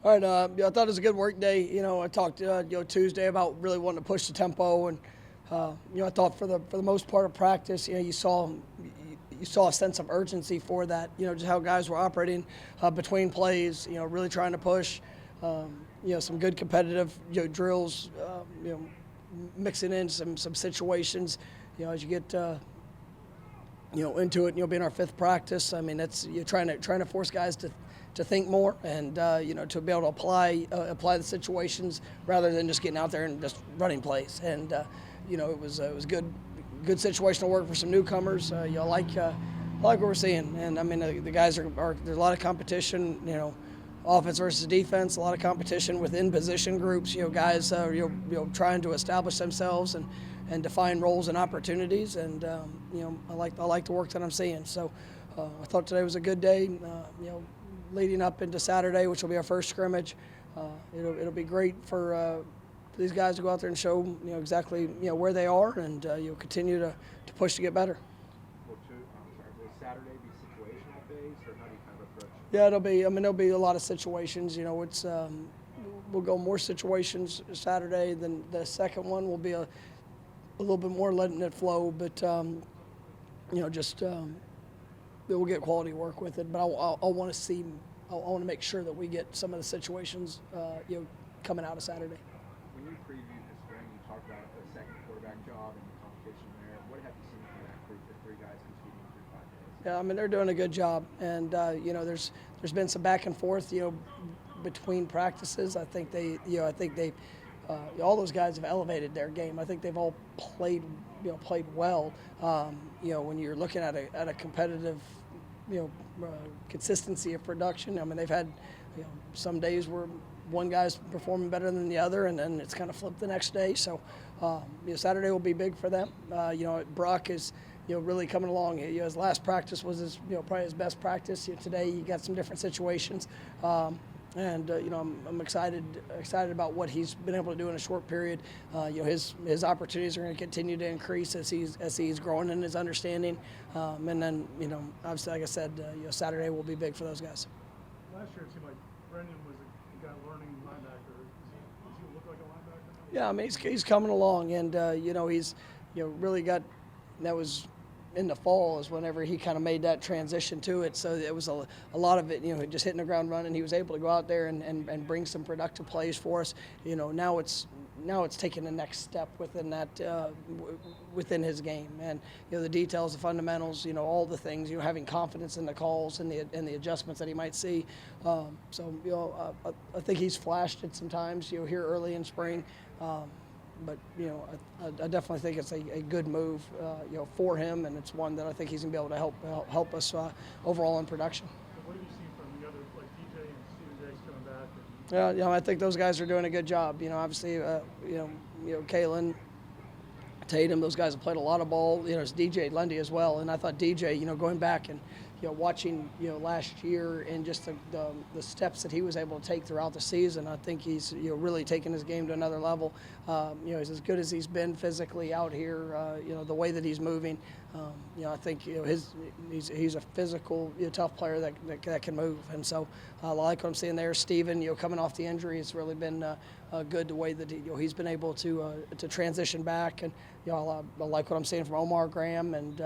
All right, I thought it was a good work day. I talked Tuesday about really wanting to push the tempo, and I thought for the most part of practice, you saw a sense of urgency for that. Just how guys were operating between plays. Really trying to push. Some good competitive drills. Mixing in some situations. As you get into it, being our fifth practice. I mean, that's you're trying to force guys to think more and to be able to apply the situations rather than just getting out there and just running plays. And it was good situational work for some newcomers. I like what we're seeing. And I mean, the guys are there's a lot of competition. Offense versus defense, a lot of competition within position groups. Guys trying to establish themselves and define roles and opportunities. And I like the work that I'm seeing. So I thought today was a good day. Leading up into Saturday, which will be our first scrimmage. It'll be great for these guys to go out there and show exactly where they are, and you'll continue to push to get better. Will Saturday be situational based, or how do you kind of approach it? Yeah, there'll be a lot of situations. It's we'll go more situations Saturday than the second one. Will be a little bit more letting it flow, but we'll get quality work with it. But I want to make sure that we get some of the situations coming out of Saturday. When you previewed the spring, you talked about the second quarterback job and the competition there. What have you seen from that group, the three guys competing through 5 days? Yeah, I mean, they're doing a good job, and there's been some back and forth between practices. I think they all those guys have elevated their game. I think they've all played well. When you're looking at a competitive consistency of production. I mean, they've had some days where one guy's performing better than the other, and then it's kind of flipped the next day. So Saturday will be big for them. Brock is really coming along. His last practice was probably his best practice. Today you got some different situations. I'm excited about what he's been able to do in a short period. His opportunities are going to continue to increase as he's growing in his understanding. And then obviously, like I said, Saturday will be big for those guys. Last year it seemed like Brendan was a guy learning linebacker. Does he look like a linebacker now? Yeah, I mean he's coming along, and he's really got that was. In the fall is whenever he kind of made that transition to it. So it was a lot of it, just hitting the ground running. He was able to go out there and bring some productive plays for us. Now it's taking the next step within that within his game, and the details, the fundamentals, all the things, having confidence in the calls and the adjustments that he might see. I think he's flashed it sometimes here early in spring. But I definitely think it's a good move, for him, and it's one that I think he's gonna be able to help us overall in production. What have you seen from the other, like DJ and Steven Diggs coming back? Yeah, I think those guys are doing a good job. Obviously, Kalen, Tatum, those guys have played a lot of ball. It's DJ Lundy as well, and I thought DJ, going back and watching last year and just the steps that he was able to take throughout the season, I think he's really taken his game to another level. He's as good as he's been physically out here. The way that he's moving, I think he's a physical, tough player that can move, and so I like what I'm seeing there. Steven, coming off the injury, it's really been good the way that he's been able to transition back, and I like what I'm seeing from Omar Graham, and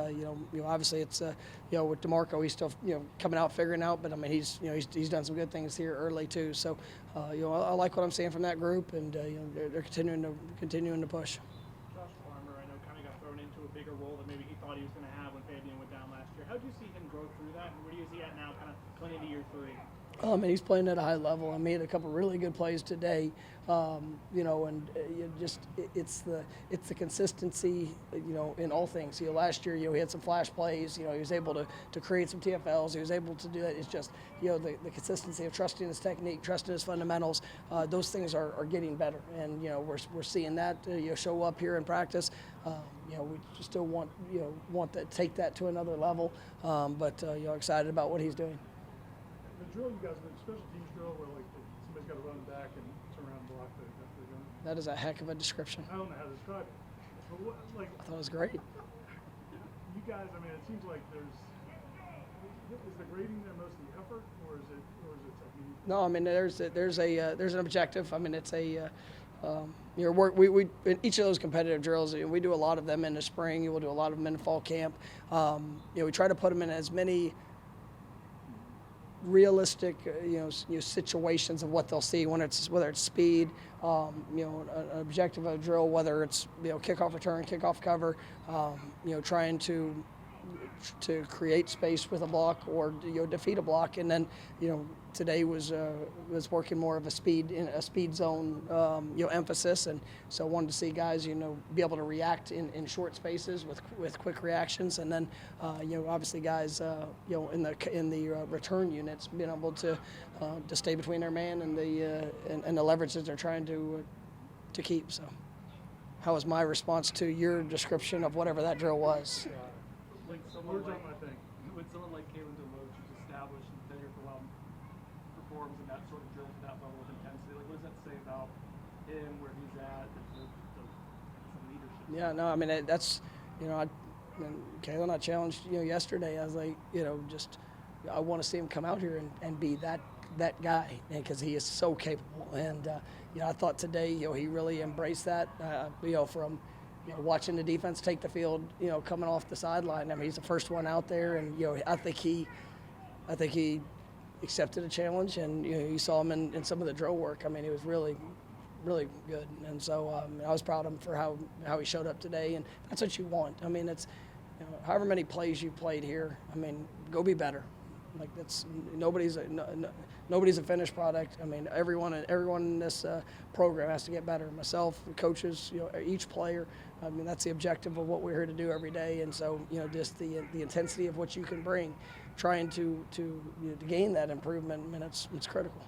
obviously it's with DeMarco, he's still coming out figuring out, but I mean he's done some good things here early too. So I like what I'm seeing from that group, and they're continuing to push. Josh Farmer, I know, kind of got thrown into a bigger role than maybe he thought he was going to have when Fabian went down last year. How do you see him grow through that, and where do you see at now, kind of going into year 3? I mean, he's playing at a high level. I made a couple really good plays today, it's the consistency, in all things. Last year, he had some flash plays. He was able to create some TFLs. He was able to do that. It's just, the consistency of trusting his technique, trusting his fundamentals. Those things are getting better, and we're seeing that show up here in practice. We still want to take that to another level, but excited about what he's doing. The drill you guys did, special teams drill, where like somebody's got to run back and turn around and block the gun. That is a heck of a description. I don't know how to describe it, but I thought it was great. you guys, I mean, it seems like there's Is the grading there mostly effort, or is it technique? No, I mean there's an objective. I mean it's a we in each of those competitive drills, we do a lot of them in the spring. We'll do a lot of them in fall camp. We try to put them in as many realistic situations of what they'll see whether it's speed, an objective of a drill, whether it's kickoff return, kickoff cover, trying to create space with a block or defeat a block, and then today was working more of a speed zone emphasis, and so wanted to see guys be able to react in short spaces with quick reactions, and then obviously guys in the return units being able to stay between their man and the leverage that they're trying to keep. So how was my response to your description of whatever that drill was? When someone like Kalen Deloach, who's established and been here for a while, performs in that sort of drill to that level of intensity, like what does that say about him, where he's at, the leadership? Yeah, no, I mean that's Kalen, I challenged yesterday. I was like, I want to see him come out here and be that guy, because he is so capable. And I thought today he really embraced that. From watching the defense take the field, coming off the sideline. I mean, he's the first one out there, and I think he accepted a challenge, and you saw him in some of the drill work. I mean, he was really, really good, and so I was proud of him for how he showed up today, and that's what you want. I mean, it's however many plays you played here. I mean, go be better. Like nobody's a finished product. I mean, everyone in this program has to get better. Myself, the coaches, each player. I mean, that's the objective of what we're here to do every day. And so, just the intensity of what you can bring, trying to gain that improvement. I mean, it's critical.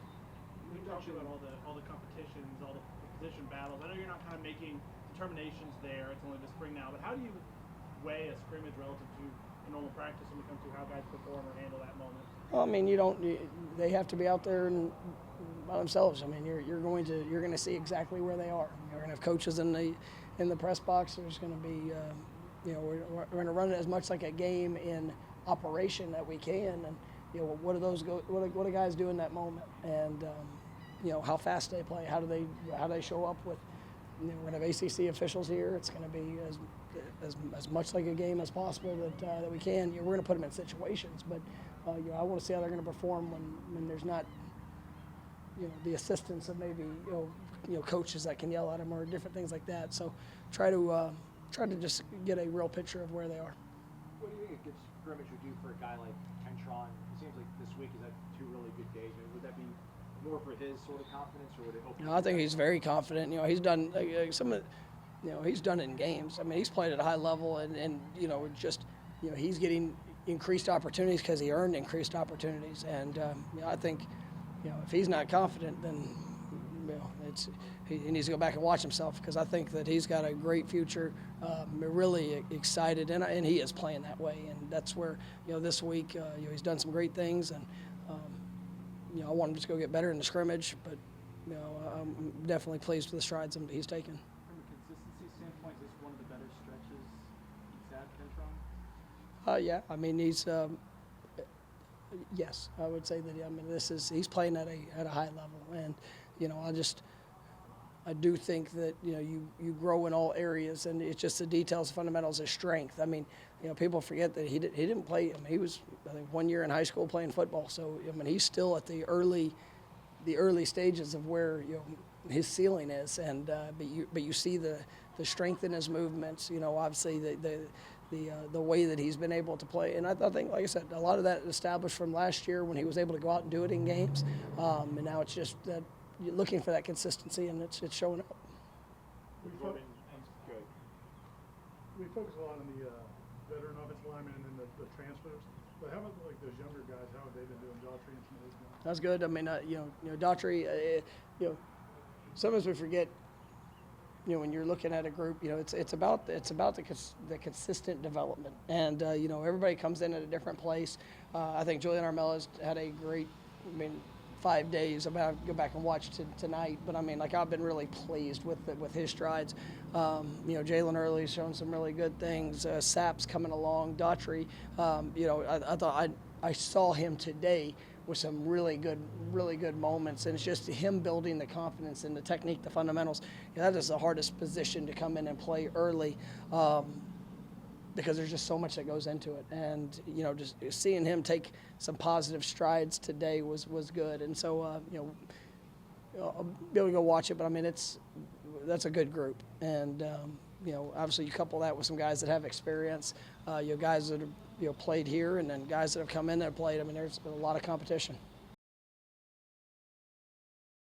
We talked about all the competitions, all the position battles. I know you're not kind of making determinations there. It's only the spring now. But how do you weigh a scrimmage relative to a normal practice when it comes to how guys perform or handle that moment? Well, I mean, they have to be out there and by themselves. I mean, you're going to see exactly where they are. You're going to have coaches in the press box. There's going to be, we're going to run it as much like a game in operation that we can. And what do guys do in that moment? And how fast they play. How do they show up with? We're going to have ACC officials here. It's going to be as much like a game as possible that we can. We're going to put them in situations, but I want to see how they're going to perform when there's not the assistance of maybe coaches that can yell at them or different things like that. So try to just get a real picture of where they are. What do you think a good scrimmage would do for a guy like Kentron? It seems like this week he's had 2 really good days. I mean, would that be more for his sort of confidence, or would it open? I think he's very confident. He's done some of, he's done it in games. I mean, he's played at a high level, and he's getting increased opportunities because he earned increased opportunities. And I think, if he's not confident, then he needs to go back and watch himself, because I think that he's got a great future. Really excited, and he is playing that way. And that's where this week he's done some great things, and I want him to just go get better in the scrimmage. But I'm definitely pleased with the strides that he's taken. From a consistency standpoint, is this one of the better stretches he's had, Kentron? Yeah, I mean he's. Yes, I would say that. I mean, he's playing at a high level, and I do think that you grow in all areas, and it's just the details, fundamentals of strength. I mean, people forget that he didn't play. I mean, he was, I think, 1 year in high school playing football. So I mean, he's still at the early stages of where his ceiling is, and but you see the strength in his movements. Obviously the way that he's been able to play, and I think, like I said, a lot of that established from last year when he was able to go out and do it in games, and now it's just that you're looking for that consistency, and it's showing up. We focus a lot on the veteran offensive linemen and then the transfers, but how about like those younger guys? How have they been doing? Daughtry and some of those guys? That's good. I mean, Daughtry, sometimes we forget. When you're looking at a group, it's about the consistent development, and everybody comes in at a different place. I think Julian Armella's had a great, 5 days. I'm gonna go back and watch tonight, but I've been really pleased with his strides. Jalen Early's shown some really good things. Sapp's coming along. Daughtry, I thought I saw him today with some really good moments, and it's just him building the confidence and the technique, the fundamentals. That is the hardest position to come in and play early, because there's just so much that goes into it. And just seeing him take some positive strides today was good. And so I'll be able to go watch it, but I mean that's a good group. And obviously you couple that with some guys that have experience, guys that have played here, and then guys that have come in that have played. I mean, there's a lot of competition.